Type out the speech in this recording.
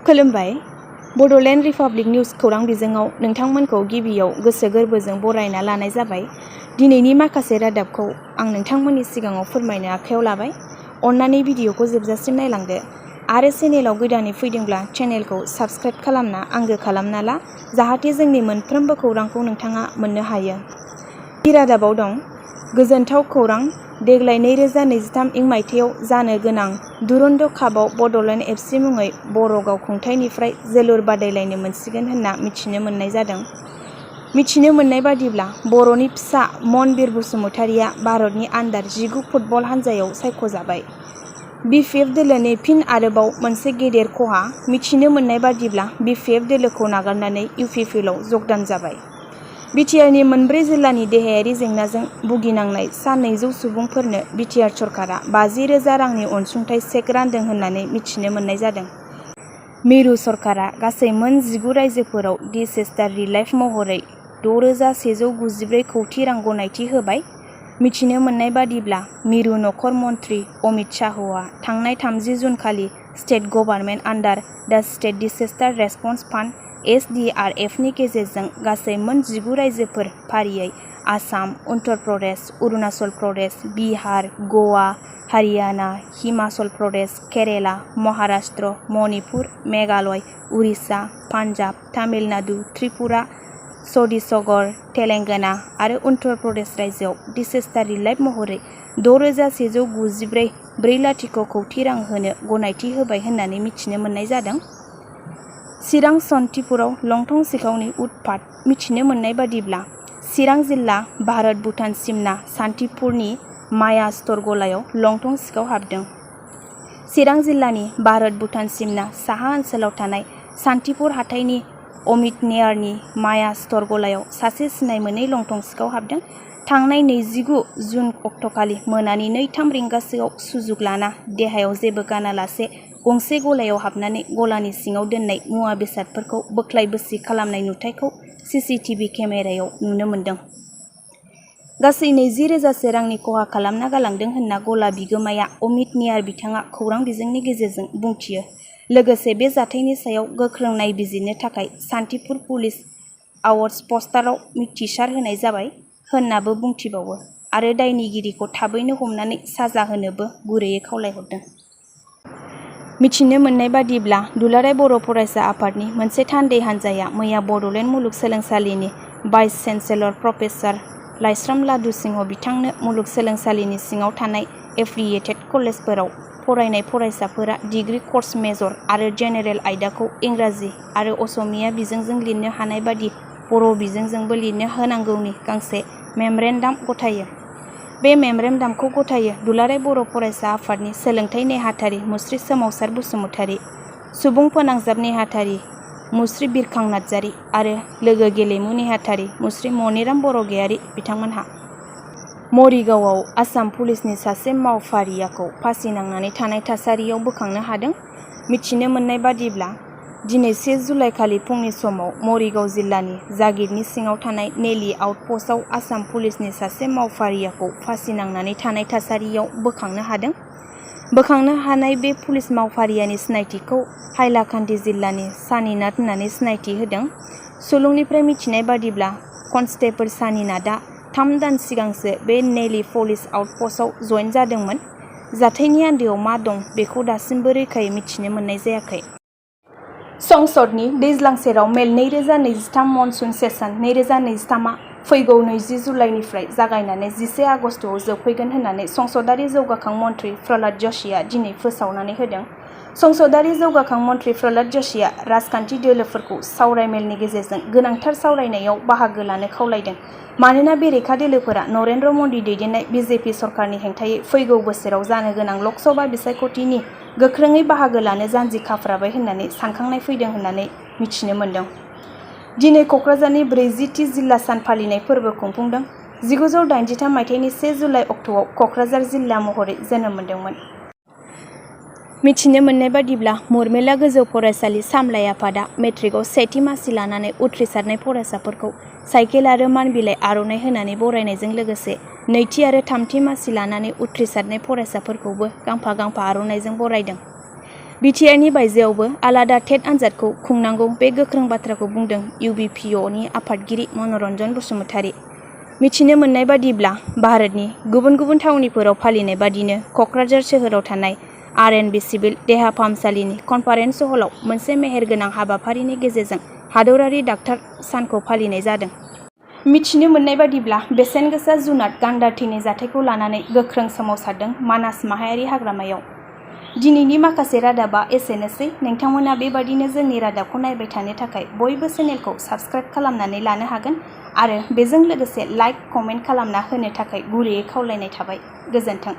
खुलुमबाय। Bodoland republic news खौरां बिजोङाव नोंथांमोनखौ गिबियाव गोसो गोरबोजों बरायना लानाय जाबाय। दिनैनि माखासे रादाबखौ आं नोंथांमोननि सिगाङाव फोरमायनो आखायाव लाबाय। अन्नानै भिडिअखौ जोबजासिम नायलांदो आरो चेनेलाव गोदानै फैदोंब्ला चेनेलखौ साबस्क्राइब खालामना आंगो खालामना ला, जाहाथे जोंनि मोनफ्रोमबो खौरांखौ नोंथाङा मोननो हायो। बे रादाबाव दं गोजोनथाव खौरां, देग्लाय 2023 मायथाइयाव जानो गोनां दुरन्द कापआव बड'लेण्ड एफसि मुङै बर' गावखुंथायनिफ्राय जोलुर बादायलायनो मोनसिगोन होनना मिथिनो मोननाय जादों। मिथिनो मोननाय बादिब्ला बर'नि फिसा मनबिर बसुमतारिया भारतनि आन्डार-19 फुटबल हानजायाव सायख'जाबाय। बिपिएफ दोलोनि फिन आरोबाव मोनसे गेदेर खहा, मिथिनो मोननाय बादिब्ला बिपिएफ दोलोखौ नागारनानै इउपिपिएलआव जगदान जाबाय। बिटिआरनि मोनब्रै जिल्लानि देहायारि जेंनाजों भुगिनांनाय सा 200 सुबुंफोरनो बिटिआर सरकारा 50,000 रांनि अनसुंथाइ चेक रानदों होननानै मिथिनो मोननाय जादों। मिरु सरकारा गासै मोन 19 रायजोफोराव डिसेस्टार रिलाइफ महरै 6,194 कौटि रां गनायथि होबाय। मिथिनो मोननाय बादिब्ला मिरु नखर मन्थ्रि अमित शाहआ थांनाय 30 जुन खालि स्टेट गभर्नमेन्ट आन्डार दा स्टेट डिसेस्टार रेसपन्स फान्ड (SDRF) नि गेजेरजों गासै मोन 19 रायजोफोर फारियै आसाम, उत्तर प्रदेश, अरुणाचल प्रदेश, बिहार, गवा, हारियाना, हिमाचल प्रदेश, केरेला, महाराष्ट्र, मणिपुर, मेघालय, उरिष्या, पान्जाब, तामिलनाडु, त्रिपुरा, छत्तीसगढ़, तेलेंगाना आरो उत्तर प्रदेश रायजोआव डिसेस्टार रिलाइफ महरै 6,194.40 कौटि रां होनो गनायथि होबाय होननानै मिथिनो मोननाय जादों। चिरां सन्तिपुराव लंथं सिखावनि उतपात, मिथिनो मोननाय बादिब्ला चिरां जिल्ला भारत-भुटान सिमना सान्तिपुरनि माया स्ट'र गलायाव लंथं सिखाव हाबदों। चिरां जिल्लानि भारत-भुटान सिमना साहा ओनसोलाव थानाय सान्तिपुर हाथाइनि अमित नेयारनि माया स्ट'र गलायाव सासे सिनाय मोनै लंथं सिखाव हाबदों। थांनाय 29 जुन अक्ट'खालि मोनानि 2-3 रिंगासोआव सुजुग लाना देहायाव जेबो गानालासे गंसे गलायाव हाबनानै गलानि सिङाव दोननाय मुवा बेसादफोरखौ बोख्लाय-बोसि खालामनाय नुथायखौ सिसिटिभि केमेरायाव नुनो मोन्दों। गासै 20,000 रांनि खहा खालामना गालांदों होनना गला बिगोमाया अमित नेयार बिथाङा खौरां बिजोंनि गेजेरजों बुंथियो। लोगोसे बे जाथायनि सायाव गोख्रों नायबिजिरनो थाखाय सान्तिपुर पुलिस आउटप'स्ट पस्टआव मिथिसार होनाय जाबाय होननाबो बुंथिबावो आरो दायनिगिरिखौ थाबैनो हमनानै साजा होनोबो गुरैयै खावलायहरदों। मिथिनो मोननाय बादिब्ला दुलाराय बर' फरायसा आफादनि मोनसे थान्दै हान्जाया मैया बड'लेण्ड मुलुगसोलोंसालिनि भाइस चेन्सेलर प्रफेसार लाइस्राम लादु सिंह बिथांनो मुलुगसोलोंसालिनि सिङाव थानाय एफिलियेटेड कलेजफोराव फरायनाय फरायसाफोरा डिग्री कर्स मेजर आरो जेनेरेल आयदाखौ इंराजि आरो असमिया बिजोंजों लिरनो हानाय बादि बर' बिजोंजोंबो लिरनो होनांगौनि गांसे मेमरेन्डाम गथायो। बे मेमरेन्डामखौ गथायो दुलाराय बर' फरायसा आफादनि सोलोंथाइ नेहाथारि मुस्रि सोमावसार बसुमतारि, सुबुं फोनांजाब नेहाथारि मुस्रि बिरखां नार्जारि आरो लोगो गेलेमु नेहाथारि मुस्रि मनिराम बरगयारि बिथांमोनहा। मरिगावआव आसाम पुलिसनि सासे मावफारियाखौ फासि नांनानै थानाय थासारियाव बोखांनो हादों। मिथिनो मोननाय बादिब्ला दिनै 1 जुलाइ खालि फुंनि समाव मरिगाव जिल्लानि जागिरनि सिङाव थानाय नेलि आउटप'स्टआव आसाम पुलिसनि सासे मावफारियाखौ फासि नांनानै थानाय थासारियाव बोखांनो हादों। बोखांनो हानाय बे पुलिस मावफारियानि सिनायथिखौ हाइलाकान्दि जिल्लानि सानिनाथ होननानै सिनायथि होदों। सुलुंनिफ्राय मिथिनाय बादिब्ला कनस्टेबल सानिनाथआ 3 दान सिगांसो बे नेलि पुलिस आउटप'स्टआव जइन जादोंमोन। जाथायनि आन्दोआव मा दं बेखौ दासिमबो रोखायै मिथिनो मोननाय जायाखै। संसदनि दैज्लां सेराव मेल 2023 मनसुन सेसन 2023 आ फैगौ 20 जुलाइनिफ्राय जागायनानै 11 आगस्तआव जोबफैगोन होननानै संसदारि जौगाखां मन्थ्रि प्रह्लाद जशिआ दिनै फोसावनानै होदों। संसदारि जौगाखां मन्थ्रि प्रह्लाद जशिआ राजखान्थि दोलोफोरखौ सावराय मेलनि गेजेरजों गोनांथार सावरायनायाव बाहागो लानो खावलायदों। मानोना बेरेखा दोलोफोरा नरेन्द्र मदि दैदेननाय बिजेपि सरकारनि हेंथायै फैगौ बोसोराव जानो गोनां लकसभा बिसायख'थिनि गोख्रोङै बाहागो लानो जानजि खाफ्राबाय होननानै सानखांनाय फैदों होननानै मिथिनो मोन्दों। दिनै क'क्राझारनि 40थि जिल्ला सान फालिनाय फोरबो खुंफुंदों। 1983 मायथाइनि 1 जुलाइ अक्ट'आव क'क्राझार जिल्ला महरै जोनोम मोन्दोंमोन। मिथिनो मोननाय बादिब्ला मुरमेला गोजौ फरायसालि सामलाय आफादा मेट्रिकआव सेथि मासि लानानै उथ्रिसारनाय फरायसाफोरखौ साइकेल आरो मान बिलाइ आर'नाइ होनानै बरायनायजों लोगोसे नैथि आरो थामथि मासि लानानै उथ्रिसारनाय फरायसाफोरखौबो गांफा गांफा आर'नाइजों बरायदों। बिटिआरनि बायजोआवबो आलादा टेट आनजादखौ खुंनांगौ बे गोख्रों बाथ्राखौ बुंदों इउबिपिअनि आफादगिरि मनरन्जन बसुमतारी। मिथिनो मोननाय बादिब्ला भारतनि गुबुन गुबुन थावनिफोराव फालिनाय बादिनो क'क्राझार सोहोराव थानाय आर.एन.बि. सिभिल देहा फाहामसालिनि कनफारेन्स हलाव मोनसे मेहेरगोनां हाबाफारिनि गेजेरजों हादरारि डाक्टार सानखौ फालिनाय जादों। मिथिनो मोननाय बादिब्ला बेसेनगोसा जुनार गान्दा थैनाय जाथायखौ लानानै गोख्रों सोमावसारदों मानास माहारियारि हाग्रामायाव। दिनैनि माखासे रादाबा एसेनोसै। नोंथांमोना बेबादिनो जोंनि रादाबखौ नायबाय थानो थाखाय बयबो चेनेलखौ साबस्क्राइब खालामनानै लानो हागोन आरो बेजों लोगोसे लाइक कमेन्ट खालामना होनो थाखाय गुरैयै खावलायनाय थाबाय। गोजोन्थों।